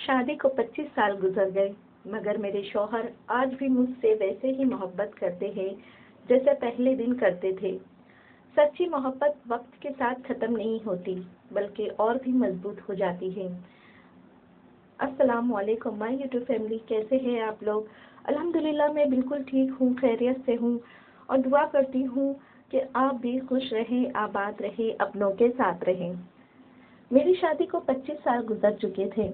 شادی کو 25 سال گزر گئے، مگر میرے شوہر آج بھی مجھ سے ویسے ہی محبت کرتے ہیں جیسے پہلے دن کرتے تھے۔ سچی محبت وقت کے ساتھ ختم نہیں ہوتی بلکہ اور بھی مضبوط ہو جاتی ہے۔ السلام علیکم مائی یوٹیوب فیملی، کیسے ہیں آپ لوگ؟ الحمدللہ میں بالکل ٹھیک ہوں، خیریت سے ہوں اور دعا کرتی ہوں کہ آپ بھی خوش رہیں، آباد رہیں، اپنوں کے ساتھ رہیں۔ میری شادی کو 25 سال گزر چکے تھے۔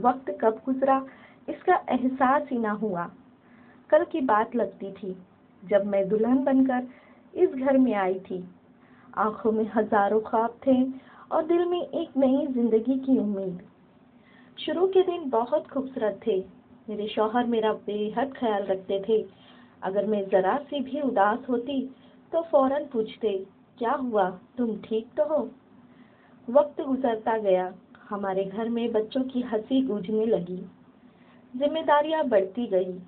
وقت کب گزرا اس کا احساس ہی نہ ہوا۔ کل کی بات لگتی تھی جب میں دلہن بن کر اس گھر میں آئی تھی۔ آنکھوں میں ہزاروں خواب تھے اور دل میں ایک نئی زندگی کی امید۔ شروع کے دن بہت خوبصورت تھے۔ میرے شوہر میرا بے حد خیال رکھتے تھے۔ اگر میں ذرا سی بھی اداس ہوتی تو فوراً پوچھتے، کیا ہوا، تم ٹھیک تو ہو؟ وقت گزرتا گیا، ہمارے گھر میں بچوں کی ہنسی گونجنے لگی، ذمہ داریاں بڑھتی گئی۔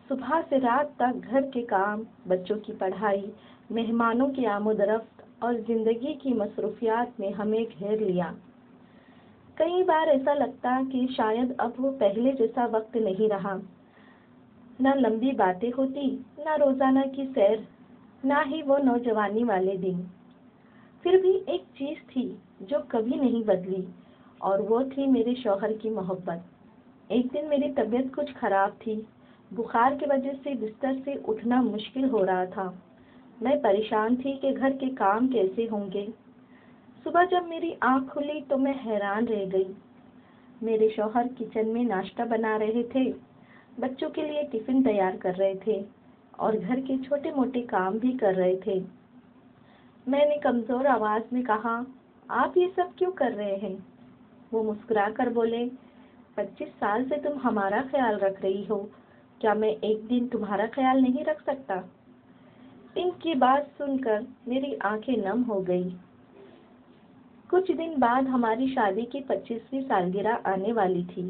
صبح سے رات تک گھر کے کام، بچوں کی پڑھائی، مہمانوں کی آمد و رفت اور زندگی کی مصروفیات نے ہمیں گھیر لیا۔ کئی بار ایسا لگتا کہ شاید اب وہ پہلے جیسا وقت نہیں رہا۔ نہ لمبی باتیں ہوتی، نہ روزانہ کی سیر، نہ ہی وہ نوجوانی والے دن۔ پھر بھی ایک چیز تھی جو کبھی نہیں بدلی اور وہ تھی میرے شوہر کی محبت۔ ایک دن میری طبیعت کچھ خراب تھی، بخار کی وجہ سے بستر سے اٹھنا مشکل ہو رہا تھا۔ میں پریشان تھی کہ گھر کے کام کیسے ہوں گے۔ صبح جب میری آنکھ کھلی تو میں حیران رہ گئی۔ میرے شوہر کچن میں ناشتہ بنا رہے تھے، بچوں کے لیے ٹفن تیار کر رہے تھے اور گھر کے چھوٹے موٹے کام بھی کر رہے تھے۔ میں نے کمزور آواز میں کہا، آپ یہ سب کیوں کر رہے ہیں؟ وہ مسکرا کر بولے، 25 سال سے تم ہمارا خیال رکھ رہی ہو، کیا میں ایک دن تمہارا خیال نہیں رکھ سکتا؟ ان کی بات سن کر میری آنکھیں نم ہو گئی۔ کچھ دن بعد ہماری شادی کی 25ویں سالگرہ آنے والی تھی۔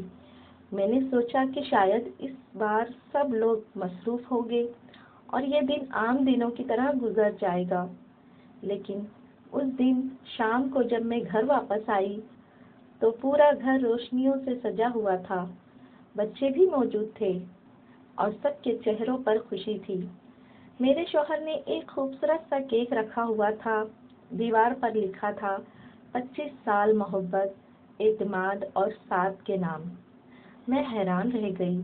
میں نے سوچا کہ شاید اس بار سب لوگ مصروف ہوں گے اور یہ دن عام دنوں کی طرح گزر جائے گا۔ لیکن اس دن شام کو جب میں گھر واپس آئی تو پورا گھر روشنیوں سے سجا ہوا تھا، بچے بھی موجود تھے اور سب کے چہروں پر خوشی تھی۔ میرے شوہر نے ایک خوبصورت سا کیک رکھا ہوا تھا، دیوار پر لکھا تھا 25 سال محبت، اعتماد اور ساتھ کے نام۔ میں حیران رہ گئی۔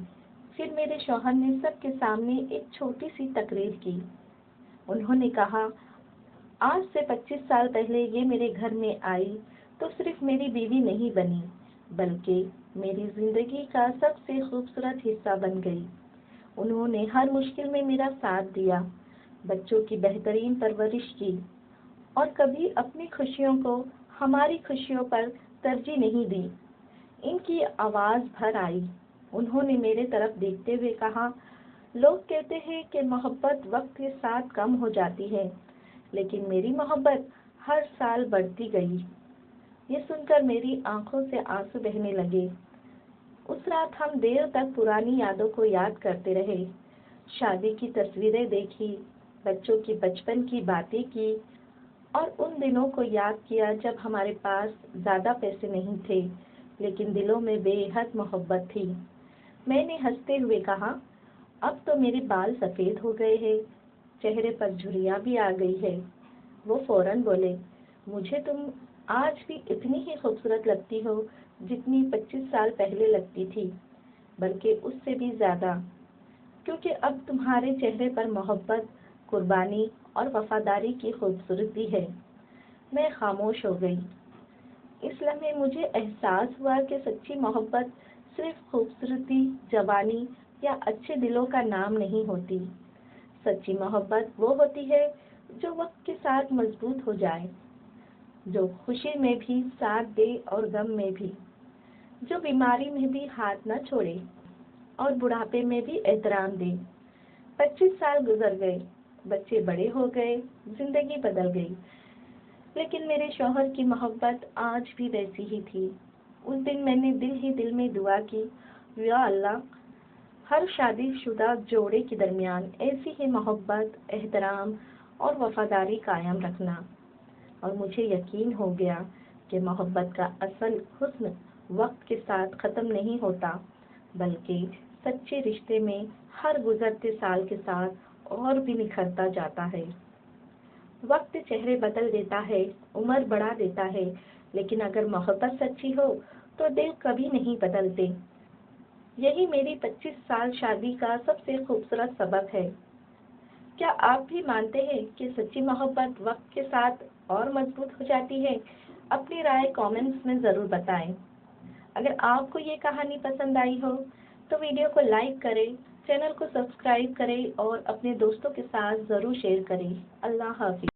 پھر میرے شوہر نے سب کے سامنے ایک چھوٹی سی تقریر کی۔ انہوں نے کہا، آج سے 25 سال پہلے یہ میرے گھر میں آئی تو صرف میری بیوی نہیں بنی بلکہ میری زندگی کا سب سے خوبصورت حصہ بن گئی۔ انہوں نے ہر مشکل میں میرا ساتھ دیا، بچوں کی بہترین پرورش کی اور کبھی اپنی خوشیوں کو ہماری خوشیوں پر ترجیح نہیں دی۔ ان کی آواز بھر آئی۔ انہوں نے میرے طرف دیکھتے ہوئے کہا، لوگ کہتے ہیں کہ محبت وقت کے ساتھ کم ہو جاتی ہے، لیکن میری محبت ہر سال بڑھتی گئی۔ یہ سن کر میری آنکھوں سے آنسو بہنے لگے۔ اس رات ہم دیر تک پرانی یادوں کو یاد کرتے رہے، شادی کی تصویریں دیکھی، بچوں کی بچپن کی باتیں کی اور ان دنوں کو یاد کیا جب ہمارے پاس زیادہ پیسے نہیں تھے لیکن دلوں میں بے حد محبت تھی۔ میں نے ہنستے ہوئے کہا، اب تو میرے بال سفید ہو گئے ہیں، چہرے پر جھریاں بھی آ گئی ہے۔ وہ فوراً بولے، مجھے تم آج بھی اتنی ہی خوبصورت لگتی ہو جتنی 25 سال پہلے لگتی تھی، بلکہ اس سے بھی زیادہ، کیونکہ اب تمہارے چہرے پر محبت، قربانی اور وفاداری کی خوبصورتی ہے۔ میں خاموش ہو گئی۔ اس لمحے مجھے احساس ہوا کہ سچی محبت صرف خوبصورتی، جوانی یا اچھے دلوں کا نام نہیں ہوتی۔ سچی محبت وہ ہوتی ہے جو وقت کے ساتھ مضبوط ہو جائے، جو خوشی میں بھی ساتھ دے اور غم میں بھی، جو بیماری میں بھی ہاتھ نہ چھوڑے اور بڑھاپے میں بھی احترام دے۔ 25 سال گزر گئے، بچے بڑے ہو گئے، زندگی بدل گئی، لیکن میرے شوہر کی محبت آج بھی ویسی ہی تھی۔ اس دن میں نے دل میں دعا کی، یا اللہ، ہر شادی شدہ جوڑے کے درمیان ایسی ہی محبت، احترام اور وفاداری قائم رکھنا۔ اور مجھے یقین ہو گیا کہ محبت کا اصل حسن وقت کے ساتھ ختم نہیں ہوتا، بلکہ سچے رشتے میں ہر گزرتے سال کے ساتھ اور بھی نکھرتا جاتا ہے۔ وقت چہرے بدل دیتا ہے، عمر بڑھا دیتا ہے، لیکن اگر محبت سچی ہو تو دل کبھی نہیں بدلتے۔ یہی میری 25 سال شادی کا سب سے خوبصورت سبق ہے۔ کیا آپ بھی مانتے ہیں کہ سچی محبت وقت کے ساتھ اور مضبوط ہو جاتی ہے؟ اپنی رائے کامنٹس میں ضرور بتائیں۔ اگر آپ کو یہ کہانی پسند آئی ہو تو ویڈیو کو لائک کریں، چینل کو سبسکرائب کریں اور اپنے دوستوں کے ساتھ ضرور شیئر کریں۔ اللہ حافظ۔